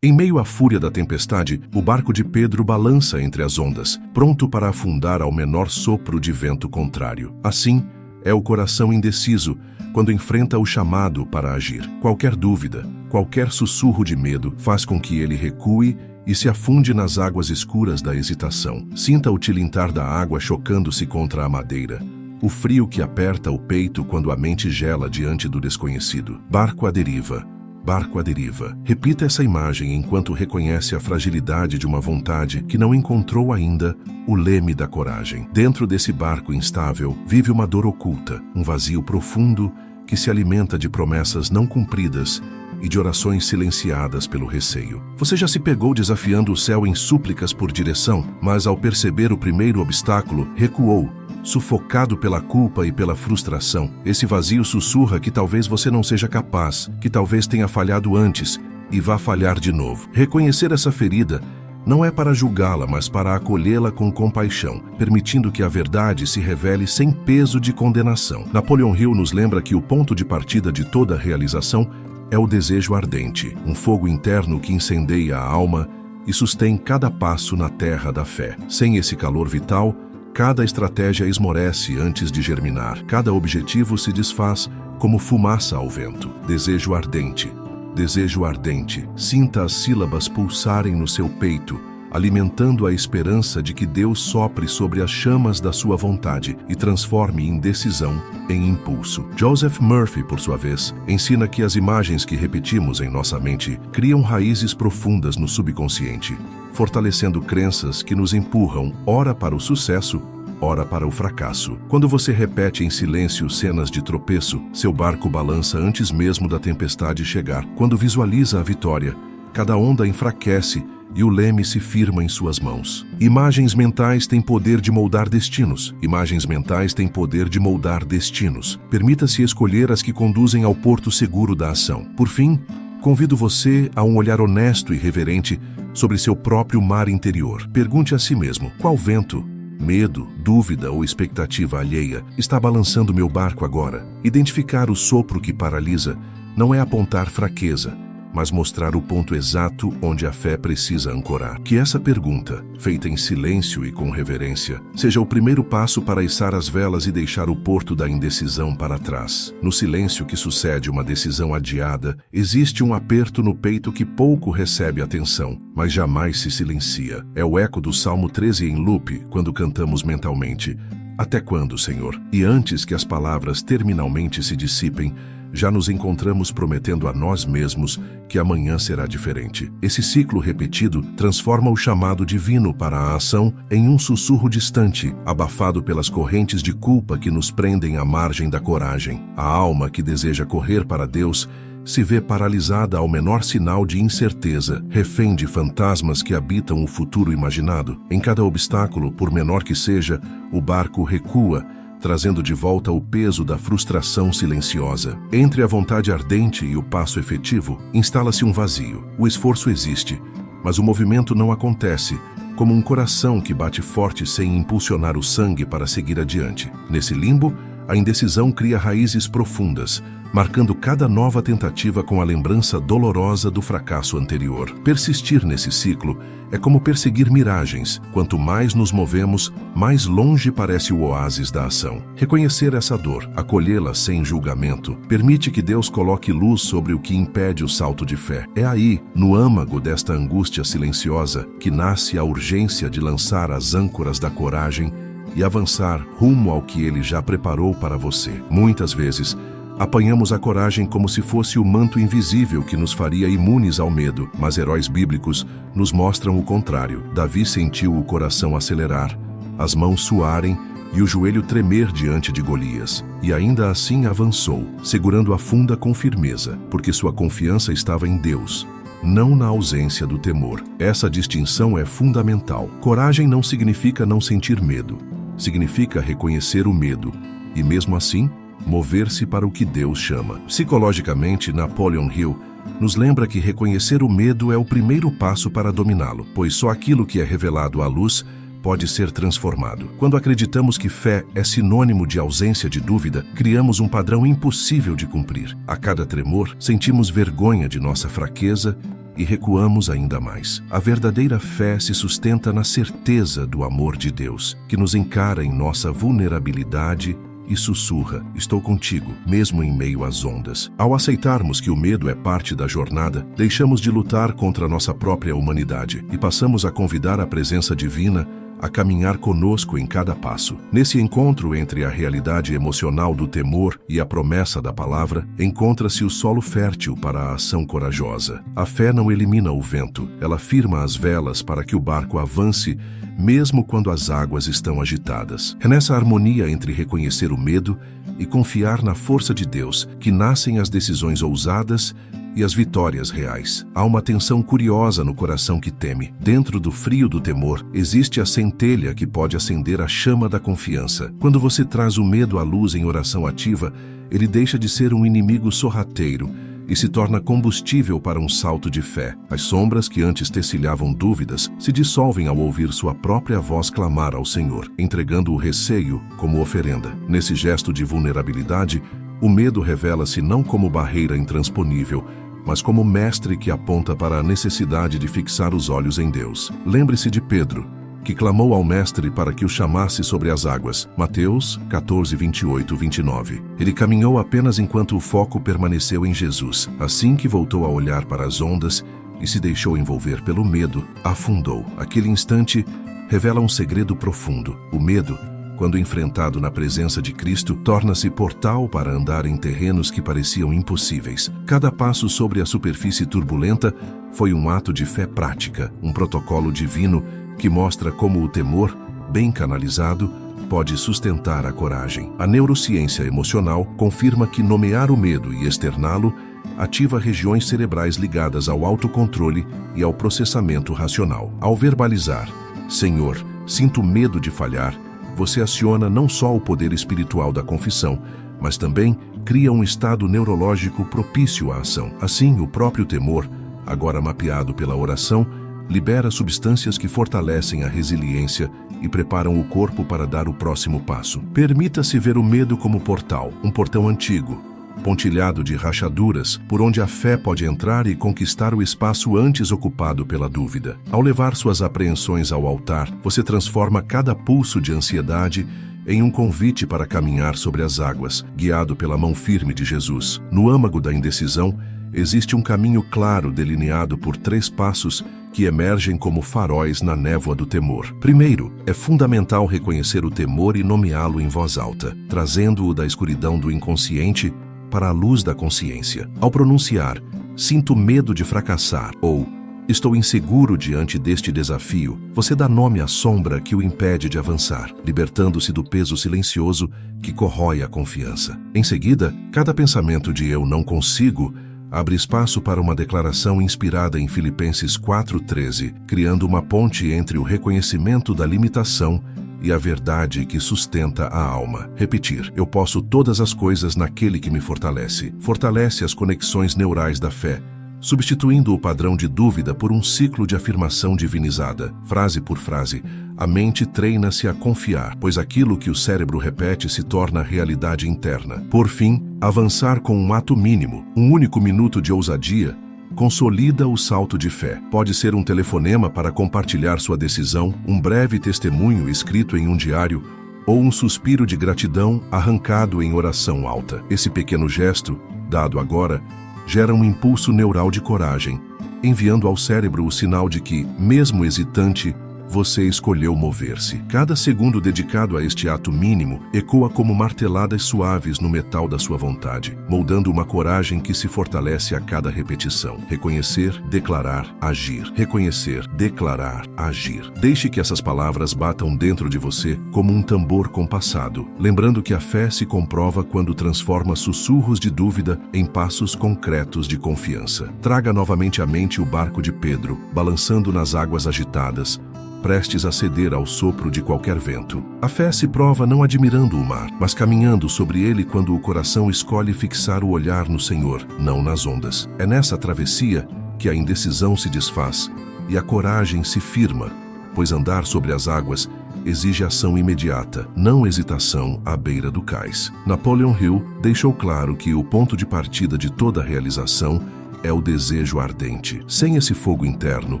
Em meio à fúria da tempestade, o barco de Pedro balança entre as ondas, pronto para afundar ao menor sopro de vento contrário. Assim, é o coração indeciso quando enfrenta o chamado para agir. Qualquer dúvida, qualquer sussurro de medo faz com que ele recue e se afunde nas águas escuras da hesitação. Sinta o tilintar da água chocando-se contra a madeira, o frio que aperta o peito quando a mente gela diante do desconhecido. Barco à deriva. Barco à deriva. Repita essa imagem enquanto reconhece a fragilidade de uma vontade que não encontrou ainda o leme da coragem. Dentro desse barco instável, vive uma dor oculta, um vazio profundo que se alimenta de promessas não cumpridas e de orações silenciadas pelo receio. Você já se pegou desafiando o céu em súplicas por direção, mas ao perceber o primeiro obstáculo, recuou, sufocado pela culpa e pela frustração. Esse vazio sussurra que talvez você não seja capaz, que talvez tenha falhado antes e vá falhar de novo. Reconhecer essa ferida não é para julgá-la, mas para acolhê-la com compaixão, permitindo que a verdade se revele sem peso de condenação. Napoleon Hill nos lembra que o ponto de partida de toda realização é o desejo ardente, um fogo interno que incendeia a alma e sustém cada passo na terra da fé. Sem esse calor vital, cada estratégia esmorece antes de germinar. Cada objetivo se desfaz como fumaça ao vento. Desejo ardente. Desejo ardente. Sinta as sílabas pulsarem no seu peito, alimentando a esperança de que Deus sopre sobre as chamas da sua vontade e transforme indecisão em impulso. Joseph Murphy, por sua vez, ensina que as imagens que repetimos em nossa mente criam raízes profundas no subconsciente, fortalecendo crenças que nos empurram, ora para o sucesso, ora para o fracasso. Quando você repete em silêncio cenas de tropeço, seu barco balança antes mesmo da tempestade chegar. Quando visualiza a vitória, cada onda enfraquece e o leme se firma em suas mãos. Imagens mentais têm poder de moldar destinos. Imagens mentais têm poder de moldar destinos. Permita-se escolher as que conduzem ao porto seguro da ação. Por fim, convido você a um olhar honesto e reverente sobre seu próprio mar interior. Pergunte a si mesmo: qual vento, medo, dúvida ou expectativa alheia está balançando meu barco agora? Identificar o sopro que paralisa não é apontar fraqueza, mas mostrar o ponto exato onde a fé precisa ancorar. Que essa pergunta, feita em silêncio e com reverência, seja o primeiro passo para içar as velas e deixar o porto da indecisão para trás. No silêncio que sucede uma decisão adiada, existe um aperto no peito que pouco recebe atenção, mas jamais se silencia. É o eco do Salmo 13 em loop quando cantamos mentalmente: até quando, Senhor? E antes que as palavras terminalmente se dissipem, já nos encontramos prometendo a nós mesmos que amanhã será diferente. Esse ciclo repetido transforma o chamado divino para a ação em um sussurro distante, abafado pelas correntes de culpa que nos prendem à margem da coragem. A alma que deseja correr para Deus se vê paralisada ao menor sinal de incerteza, refém de fantasmas que habitam o futuro imaginado. Em cada obstáculo, por menor que seja, o barco recua, trazendo de volta o peso da frustração silenciosa. Entre a vontade ardente e o passo efetivo, instala-se um vazio. O esforço existe, mas o movimento não acontece, como um coração que bate forte sem impulsionar o sangue para seguir adiante. Nesse limbo, a indecisão cria raízes profundas, marcando cada nova tentativa com a lembrança dolorosa do fracasso anterior. Persistir nesse ciclo é como perseguir miragens. Quanto mais nos movemos, mais longe parece o oásis da ação. Reconhecer essa dor, acolhê-la sem julgamento, permite que Deus coloque luz sobre o que impede o salto de fé. É aí, no âmago desta angústia silenciosa, que nasce a urgência de lançar as âncoras da coragem e avançar rumo ao que Ele já preparou para você. Muitas vezes, apanhamos a coragem como se fosse o manto invisível que nos faria imunes ao medo, mas heróis bíblicos nos mostram o contrário. Davi sentiu o coração acelerar, as mãos suarem e o joelho tremer diante de Golias. E ainda assim avançou, segurando a funda com firmeza, porque sua confiança estava em Deus, não na ausência do temor. Essa distinção é fundamental. Coragem não significa não sentir medo, significa reconhecer o medo e, mesmo assim, mover-se para o que Deus chama. Psicologicamente, Napoleon Hill nos lembra que reconhecer o medo é o primeiro passo para dominá-lo, pois só aquilo que é revelado à luz pode ser transformado. Quando acreditamos que fé é sinônimo de ausência de dúvida, criamos um padrão impossível de cumprir. A cada tremor, sentimos vergonha de nossa fraqueza e recuamos ainda mais. A verdadeira fé se sustenta na certeza do amor de Deus, que nos encara em nossa vulnerabilidade e sussurra: estou contigo, mesmo em meio às ondas. Ao aceitarmos que o medo é parte da jornada, deixamos de lutar contra nossa própria humanidade e passamos a convidar a presença divina a caminhar conosco em cada passo. Nesse encontro entre a realidade emocional do temor e a promessa da palavra, encontra-se o solo fértil para a ação corajosa. A fé não elimina o vento, ela firma as velas para que o barco avance, mesmo quando as águas estão agitadas. É nessa harmonia entre reconhecer o medo e confiar na força de Deus que nascem as decisões ousadas e as vitórias reais. Há uma tensão curiosa no coração que teme. Dentro do frio do temor, existe a centelha que pode acender a chama da confiança. Quando você traz o medo à luz em oração ativa, ele deixa de ser um inimigo sorrateiro e se torna combustível para um salto de fé. As sombras que antes tecilhavam dúvidas se dissolvem ao ouvir sua própria voz clamar ao Senhor, entregando o receio como oferenda. Nesse gesto de vulnerabilidade, o medo revela-se não como barreira intransponível, mas como mestre que aponta para a necessidade de fixar os olhos em Deus. Lembre-se de Pedro, que clamou ao mestre para que o chamasse sobre as águas. Mateus 14, 28, 29. Ele caminhou apenas enquanto o foco permaneceu em Jesus. Assim que voltou a olhar para as ondas e se deixou envolver pelo medo, afundou. Aquele instante revela um segredo profundo. O medo, quando enfrentado na presença de Cristo, torna-se portal para andar em terrenos que pareciam impossíveis. Cada passo sobre a superfície turbulenta foi um ato de fé prática, um protocolo divino que mostra como o temor, bem canalizado, pode sustentar a coragem. A neurociência emocional confirma que nomear o medo e externá-lo ativa regiões cerebrais ligadas ao autocontrole e ao processamento racional. Ao verbalizar: Senhor, sinto medo de falhar, você aciona não só o poder espiritual da confissão, mas também cria um estado neurológico propício à ação. Assim, o próprio temor, agora mapeado pela oração, libera substâncias que fortalecem a resiliência e preparam o corpo para dar o próximo passo. Permita-se ver o medo como portal, um portão antigo, pontilhado de rachaduras, por onde a fé pode entrar e conquistar o espaço antes ocupado pela dúvida. Ao levar suas apreensões ao altar, você transforma cada pulso de ansiedade em um convite para caminhar sobre as águas, guiado pela mão firme de Jesus. No âmago da indecisão, existe um caminho claro delineado por 3 passos que emergem como faróis na névoa do temor. Primeiro, é fundamental reconhecer o temor e nomeá-lo em voz alta, trazendo-o da escuridão do inconsciente para a luz da consciência. Ao pronunciar, sinto medo de fracassar, ou estou inseguro diante deste desafio, você dá nome à sombra que o impede de avançar, libertando-se do peso silencioso que corrói a confiança. Em seguida, cada pensamento de eu não consigo abre espaço para uma declaração inspirada em Filipenses 4:13, criando uma ponte entre o reconhecimento da limitação e a verdade que sustenta a alma. Repetir: eu posso todas as coisas naquele que me fortalece. Fortalece as conexões neurais da fé, substituindo o padrão de dúvida por um ciclo de afirmação divinizada. Frase por frase, a mente treina-se a confiar, pois aquilo que o cérebro repete se torna realidade interna. Por fim, avançar com um ato mínimo, um único minuto de ousadia, consolida o salto de fé. Pode ser um telefonema para compartilhar sua decisão, um breve testemunho escrito em um diário, ou um suspiro de gratidão arrancado em oração alta. Esse pequeno gesto, dado agora, gera um impulso neural de coragem, enviando ao cérebro o sinal de que, mesmo hesitante, você escolheu mover-se. Cada segundo dedicado a este ato mínimo ecoa como marteladas suaves no metal da sua vontade, moldando uma coragem que se fortalece a cada repetição. Reconhecer, declarar, agir. Reconhecer, declarar, agir. Deixe que essas palavras batam dentro de você como um tambor compassado, lembrando que a fé se comprova quando transforma sussurros de dúvida em passos concretos de confiança. Traga novamente à mente o barco de Pedro, balançando nas águas agitadas, prestes a ceder ao sopro de qualquer vento. A fé se prova não admirando o mar, mas caminhando sobre ele quando o coração escolhe fixar o olhar no Senhor, não nas ondas. É nessa travessia que a indecisão se desfaz e a coragem se firma, pois andar sobre as águas exige ação imediata, não hesitação à beira do cais. Napoleon Hill deixou claro que o ponto de partida de toda realização é o desejo ardente. Sem esse fogo interno,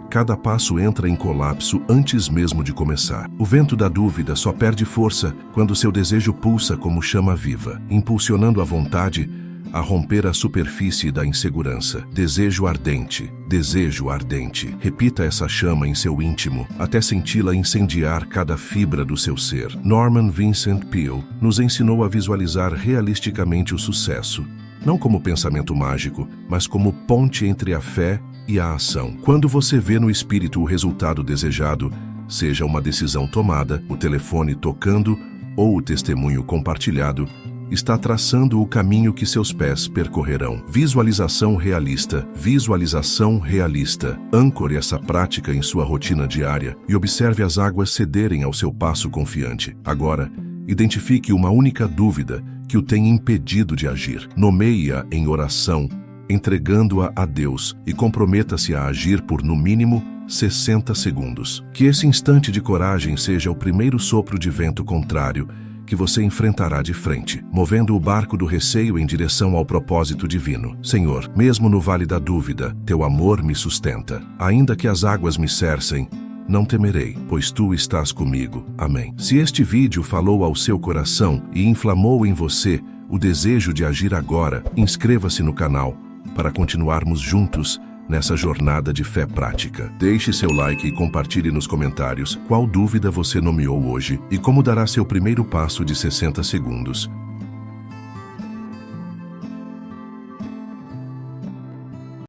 cada passo entra em colapso antes mesmo de começar. O vento da dúvida só perde força quando seu desejo pulsa como chama viva, impulsionando a vontade a romper a superfície da insegurança. Desejo ardente, desejo ardente. Repita essa chama em seu íntimo, até senti-la incendiar cada fibra do seu ser. Norman Vincent Peale nos ensinou a visualizar realisticamente o sucesso, não como pensamento mágico, mas como ponte entre a fé e a ação. Quando você vê no espírito o resultado desejado, seja uma decisão tomada, o telefone tocando ou o testemunho compartilhado, está traçando o caminho que seus pés percorrerão. Visualização realista. Visualização realista. Âncore essa prática em sua rotina diária e observe as águas cederem ao seu passo confiante. Agora, identifique uma única dúvida que o tem impedido de agir. Nomeie-a em oração, entregando-a a Deus, e comprometa-se a agir por, no mínimo, 60 segundos. Que esse instante de coragem seja o primeiro sopro de vento contrário que você enfrentará de frente, movendo o barco do receio em direção ao propósito divino. Senhor, mesmo no vale da dúvida, teu amor me sustenta. Ainda que as águas me cercem, não temerei, pois tu estás comigo. Amém. Se este vídeo falou ao seu coração e inflamou em você o desejo de agir agora, inscreva-se no canal para continuarmos juntos nessa jornada de fé prática. Deixe seu like e compartilhe nos comentários qual dúvida você nomeou hoje e como dará seu primeiro passo de 60 segundos.